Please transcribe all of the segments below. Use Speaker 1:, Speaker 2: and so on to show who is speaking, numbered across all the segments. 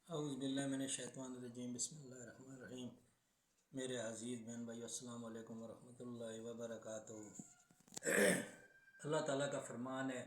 Speaker 1: اعوذ باللہ من الشیطان الرجیم، بسم اللہ الرحمن الرحیم۔ میرے عزیز بہن بھائی، السلام علیکم ورحمۃ اللہ وبرکاتہ۔ اللہ تعالیٰ کا فرمان ہے،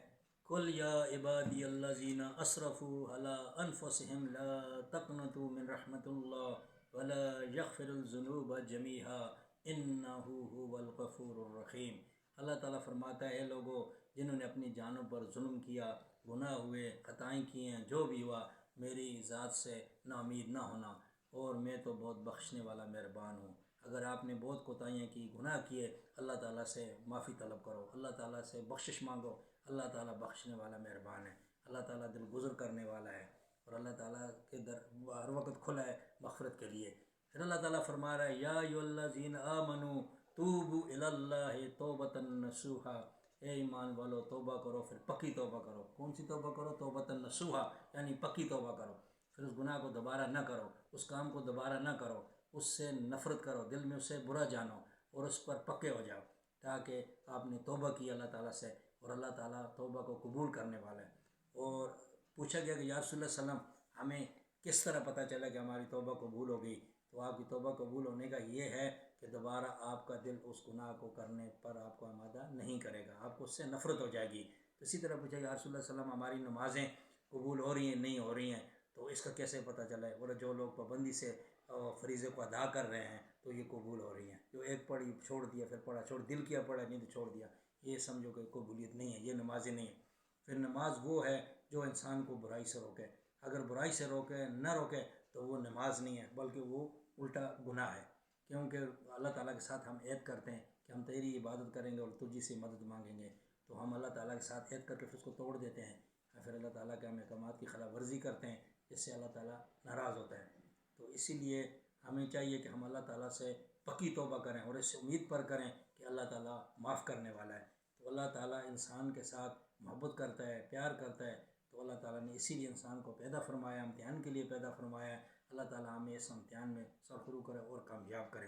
Speaker 1: قل یا عبادی الذین اسرفوا علی انفسہم لا تقنطوا من رحمۃ اللہ ولا یغفر الذنوب جمیعا انہ ھو الغفور الرحیم۔ اللہ تعالیٰ فرماتا ہے، اے لوگوں جنہوں نے اپنی جانوں پر ظلم کیا، گناہ ہوئے، خطائیں کی ہیں، جو بھی ہوا، میری ذات سے نا امید نہ ہونا، اور میں تو بہت بخشنے والا مہربان ہوں۔ اگر آپ نے بہت کوتاہیاں کی، گناہ کیے، اللہ تعالیٰ سے معافی طلب کرو، اللہ تعالیٰ سے بخشش مانگو۔ اللہ تعالیٰ بخشنے والا مہربان ہے، اللہ تعالیٰ دل گزر کرنے والا ہے، اور اللہ تعالیٰ کے در ہر وقت کھلا ہے مغفرت کے لیے۔ پھر اللہ تعالیٰ فرما رہا ہے، یا ایھا الذین آمنوا توبوا الی اللہ توبۃ نصوحا، اے ایمان والو توبہ کرو، پھر پکی توبہ کرو۔ کون سی توبہ کرو؟ توبۃ نصوحا، یعنی پکی توبہ کرو۔ پھر اس گناہ کو دوبارہ نہ کرو، اس کام کو دوبارہ نہ کرو، اس سے نفرت کرو، دل میں اسے برا جانو، اور اس پر پکے ہو جاؤ، تاکہ آپ نے توبہ کی اللہ تعالیٰ سے، اور اللہ تعالیٰ توبہ کو قبول کرنے والا ہے۔ اور پوچھا گیا کہ یا رسول اللہ صلی اللہ علیہ وسلم، ہمیں کس طرح پتہ چلا کہ ہماری توبہ قبول ہو گئی؟ تو آپ کی توبہ قبول ہونے کا یہ ہے کہ دوبارہ آپ کا دل اس گناہ کو کرنے پر آپ کو آمادہ نہیں کرے گا، آپ کو اس سے نفرت ہو جائے گی۔ اسی طرح پوچھا کہ یا رسول اللہ صلی اللہ علیہ وسلم، ہماری نمازیں قبول ہو رہی ہیں نہیں ہو رہی ہیں، تو اس کا کیسے پتہ چلا ہے؟ اور جو لوگ پابندی سے فریضے کو ادا کر رہے ہیں تو یہ قبول ہو رہی ہیں، جو ایک پڑھی چھوڑ دیا، پھر پڑھا چھوڑ، دل کیا پڑھا نہیں تو چھوڑ دیا، یہ سمجھو کہ قبولیت نہیں ہے، یہ نمازیں نہیں ہیں۔ پھر نماز وہ ہے جو انسان کو برائی سے روکے، اگر برائی سے روکے نہ روکے تو وہ نماز نہیں ہے، بلکہ وہ الٹا گناہ ہے، کیونکہ اللہ تعالیٰ کے ساتھ ہم عہد کرتے ہیں کہ ہم تیری عبادت کریں گے اور تجھی سے مدد مانگیں گے، تو ہم اللہ تعالیٰ کے ساتھ عہد کر کے پھر اس کو توڑ دیتے ہیں، پھر اللہ تعالیٰ کے ہم احکامات کی خلاف ورزی کرتے ہیں، جس سے اللہ تعالیٰ ناراض ہوتا ہے۔ تو اسی لیے ہمیں چاہیے کہ ہم اللہ تعالیٰ سے پکی توبہ کریں، اور اس امید پر کریں کہ اللہ تعالیٰ معاف کرنے والا ہے۔ تو اللہ تعالیٰ انسان کے ساتھ محبت کرتا ہے، پیار کرتا ہے، تو اللہ تعالیٰ نے اسی لیے انسان کو پیدا فرمایا، امتحان کے لیے پیدا فرمایا ہے۔ اللہ تعالیٰ ہمیں اس امتحان میں سرخرو کرے اور کامیاب کرے۔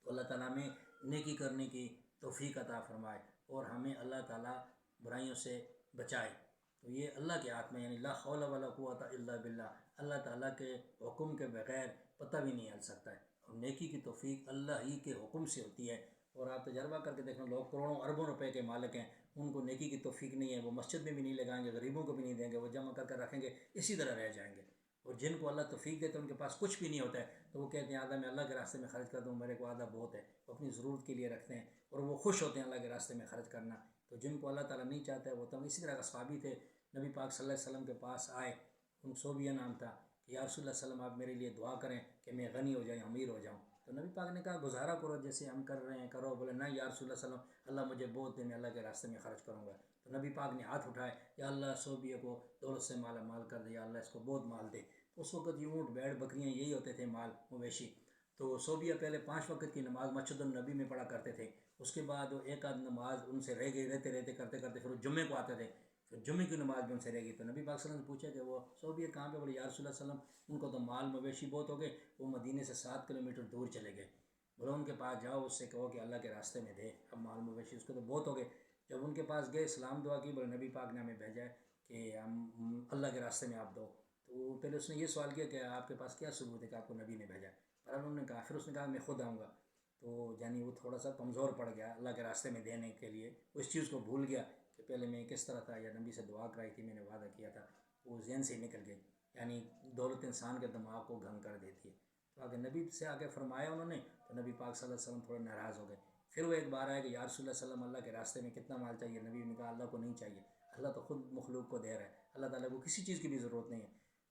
Speaker 1: تو اللہ تعالیٰ ہمیں نیکی کرنے کی توفیق عطا فرمائے، اور ہمیں اللہ تعالیٰ برائیوں سے بچائے۔ تو یہ اللہ کے ہاتھ میں، یعنی لا حول ولا قوت الا باللہ، اللہ تعالیٰ کے حکم کے بغیر پتہ بھی نہیں ہل سکتا ہے، اور نیکی کی توفیق اللہ ہی کے حکم سے ہوتی ہے۔ اور آپ تجربہ کر کے دیکھیں، لوگ کروڑوں اربوں روپے کے مالک ہیں، ان کو نیکی کی توفیق نہیں ہے، وہ مسجد میں بھی نہیں لگائیں گے، غریبوں کو بھی نہیں دیں گے، وہ جمع کر رکھیں گے، اسی طرح رہ جائیں گے۔ اور جن کو اللہ توفیق دیتے ہیں، ان کے پاس کچھ بھی نہیں ہوتا ہے، تو وہ کہتے ہیں آدھا میں اللہ کے راستے میں خرچ کر دوں، میرے کو آدھا بہت ہے، وہ اپنی ضرورت کے لیے رکھتے ہیں، اور وہ خوش ہوتے ہیں اللہ کے راستے میں خرچ کرنا۔ تو جن کو اللہ تعالیٰ نہیں چاہتا ہے، وہ تو اسی طرح کا صحابی تھے، نبی پاک صلی اللہ علیہ وسلم کے پاس آئے، ان صوبیہ نام تھا، کہ یا رسول اللہ صلی اللہ علیہ وسلم آپ میرے لیے دعا کریں کہ میں غنی ہو جاؤں، امیر ہو جاؤں۔ تو نبی پاک نے کہا گزارا کرو جیسے ہم کر رہے ہیں کرو۔ بولے نہیں یا رسول اللہ صلی اللہ علیہ وسلم، اللہ مجھے بہت دے، میں اللہ کے راستے میں خرچ کروں گا۔ تو نبی پاک نے ہاتھ اٹھائے، یا اللہ صوبیہ کو دولت سے مالا مال کر دے، یا اللہ اس کو بہت مال دے۔ اس وقت یہ اونٹ بیڑ بکریاں یہی ہوتے تھے مال، مویشی۔ تو صوبیہ پہلے 5 وقت کی نماز مسجد النبی میں پڑھا کرتے تھے، اس کے بعد وہ ایک آدھ نماز ان سے رہ گئی، رہتے کرتے پھر وہ جمعے کو آتے تھے، پھر جمعے کی نماز بھی ان سے رہ گئی۔ تو نبی پاک صلی اللہ علیہ وسلم نے پوچھا کہ وہ صوبیہ کہاں پہ؟ بولے یا رسول اللہ صلی اللہ علیہ وسلم، ان کو تو مال مویشی بہت ہو گئے، وہ مدینے سے 7 کلومیٹر دور چلے گئے۔ بولے ان کے پاس جاؤ، اس سے کہو کہ اللہ کے راستے میں دے، اب مال مویشی اس کو تو بہت ہو گئے۔ جب ان کے پاس گئے، اسلام دعا کی، بولے نبی پاک نے ہمیں بھیجا ہے کہ ہم اللہ کے راستے میں آپ دو۔ تو پہلے اس نے یہ سوال کیا کہ آپ کے پاس کیا ثبوت ہے کہ آپ کو نبی نے بھیجا؟ پر انہوں نے کہا، پھر اس نے کہا میں خود آؤں گا۔ تو یعنی وہ تھوڑا سا کمزور پڑ گیا اللہ کے راستے میں دینے کے لیے، اس چیز کو بھول گیا کہ پہلے میں کس طرح تھا، یا نبی سے دعا کرائی تھی، میں نے وعدہ کیا تھا، وہ ذہن سے نکل گئی۔ یعنی دولت انسان کے دماغ کو گھن کر دیتی ہے۔ تو اگر نبی سے آگے فرمایا انہوں نے، تو نبی پاک صلی اللہ علیہ وسلم تھوڑے ناراض ہو گئے۔ پھر وہ ایک بار آئے کہ یا رسول اللہ صلی اللہ علیہ وسلم، اللہ کے راستے میں کتنا مال چاہیے؟ نبی نے کہا اللہ کو نہیں چاہیے، اللہ تو خود مخلوق کو دے رہا ہے، اللہ تعالیٰ کو کسی چیز کی بھی ضرورت نہیں ہے۔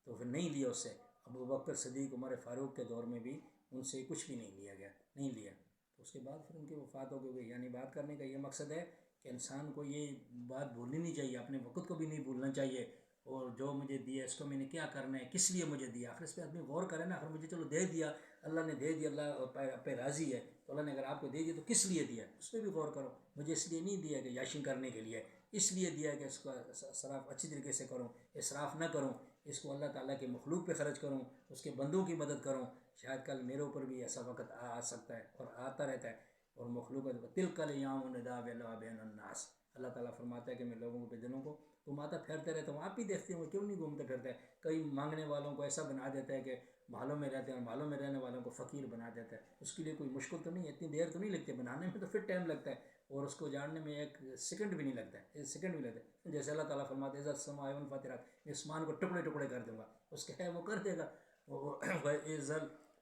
Speaker 1: تو پھر نہیں لیا اس سے۔ ابوبکر صدیق، عمر فاروق کے دور میں بھی ان سے کچھ بھی نہیں لیا گیا، نہیں لیا۔ تو اس کے بعد پھر ان کی وفات ہو گئی۔ یعنی بات کرنے کا یہ مقصد ہے کہ انسان کو یہ بات بھولنی نہیں چاہیے، اپنے وقت کو بھی نہیں بھولنا چاہیے، اور جو مجھے دیا اس کو میں نے کیا کرنا ہے، کس لیے مجھے دیا، آخر اس پہ آدمی غور کرے نا۔ آخر مجھے چلو دے دیا، اللہ نے دے دیا، اللہ پہ راضی ہے، تو اللہ نے اگر آپ کو دے دیا تو کس لیے دیا، اس پہ بھی غور کرو۔ مجھے اس لیے نہیں دیا کہ یاشنگ کرنے کے لیے، اس لیے دیا کہ اس کا صراف اچھی طریقے سے کروں، اسراف نہ کروں، اس کو اللہ تعالیٰ کے مخلوق پہ خرچ کروں، اس کے بندوں کی مدد کروں۔ شاید کل میرے اوپر بھی ایسا وقت آ سکتا ہے، اور آتا رہتا ہے، اور مخلوق تلک الایام نداولها بین الناس، اللہ تعالیٰ فرماتا ہے کہ میں لوگوں کے دلوں کو گھماتا پھرتے رہتا ہوں. آپ بھی دیکھتے ہوں کیوں نہیں گھومتے پھرتے. کئی مانگنے والوں کو ایسا بنا دیتا ہے کہ محلوں میں رہتے ہیں اور محلوں میں رہنے والوں کو فقیر بنا دیتا ہے. اس کے لیے کوئی مشکل تو نہیں ہے, اتنی دیر تو نہیں لگتی, بنانے میں تو پھر ٹائم لگتا ہے اور اس کو جاننے میں ایک سیکنڈ بھی نہیں لگتا ہے, ایک سیکنڈ بھی لگتا ہے. جیسے اللہ تعالیٰ فرماتے ہیں اذا السماء انفطرت, آسمان کو ٹکڑے ٹکڑے کر دوں گا. اس کے ہے وہ کر دے گا.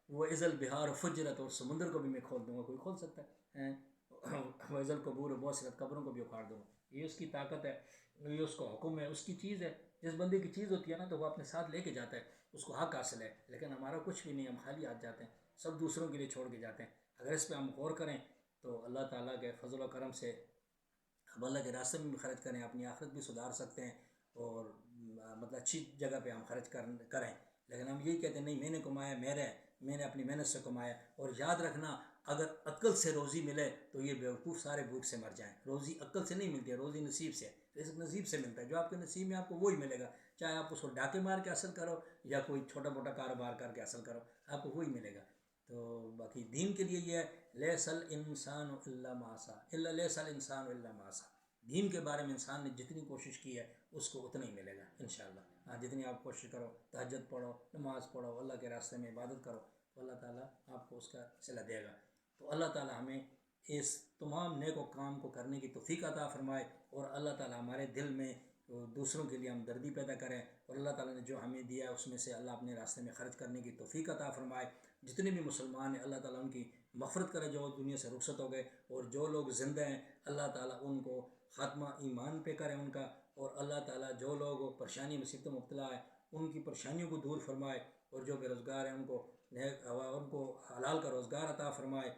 Speaker 1: وہ ازل بہار فجرت, اور سمندر کو بھی میں کھول دوں گا, کوئی کھول سکتا ہے. وزل قبور بوسرت, قبروں کو بھی اکھاڑ دوں گا. یہ اس کی طاقت ہے, یہ اس کا حکم ہے, اس کی چیز ہے. جس بندے کی چیز ہوتی ہے نا تو وہ اپنے ساتھ لے کے جاتا ہے, اس کو حق حاصل ہے. لیکن ہمارا کچھ بھی نہیں, ہم خالی ہاتھ جاتے ہیں, سب دوسروں کے لیے چھوڑ کے جاتے ہیں. اگر اس پہ ہم غور کریں تو اللہ تعالیٰ کے فضل و کرم سے ہم اللہ کے راستے میں بھی خرچ کریں, اپنی آخرت بھی سدھار سکتے ہیں, اور مطلب اچھی جگہ پہ ہم خرچ کریں. لیکن ہم یہی کہتے ہیں نہیں میں نے کمایا, میں نے اپنی محنت سے کمایا. اور یاد رکھنا اگر عقل سے روزی ملے تو یہ بیوقوف سارے بھوک سے مر جائیں. روزی عقل سے نہیں ملتی ہے, روزی نصیب سے, رزق نصیب سے ملتا ہے. جو آپ کے نصیب میں آپ کو وہی ملے گا, چاہے آپ اس کو ڈاکے مار کے حاصل کرو یا کوئی چھوٹا موٹا کاروبار کر کے حاصل کرو, آپ کو وہی ملے گا. تو باقی دین کے لیے یہ ہے لیس الانسان الا ما سعى, لیس الانسان الا ما سعى. دین کے بارے میں انسان نے جتنی کوشش کی ہے اس کو اتنا ہی ملے گا انشاءاللہ. ہاں, جتنی آپ کوشش کرو, تہجد پڑھو, نماز پڑھو, اللہ کے راستے میں عبادت کرو, تو اللہ تعالیٰ آپ کو اس کا صلہ دے گا. تو اللہ تعالیٰ ہمیں اس تمام نیک و کام کو کرنے کی توفیق عطا فرمائے, اور اللہ تعالیٰ ہمارے دل میں دوسروں کے لیے ہمدردی پیدا کریں, اور اللہ تعالیٰ نے جو ہمیں دیا ہے اس میں سے اللہ اپنے راستے میں خرچ کرنے کی توفیق عطا فرمائے. جتنے بھی مسلمان ہیں اللہ تعالیٰ ان کی مغفرت کرے جو دنیا سے رخصت ہو گئے, اور جو لوگ زندہ ہیں اللہ تعالیٰ ان کو خاتمہ ایمان پہ کرے ان کا, اور اللہ تعالیٰ جو لوگ پریشانی مصیبتوں میں مبتلا ہے ان کی پریشانیوں کو دور فرمائے, اور جو بے روزگار ہیں ان کو حلال کا روزگار عطا فرمائے,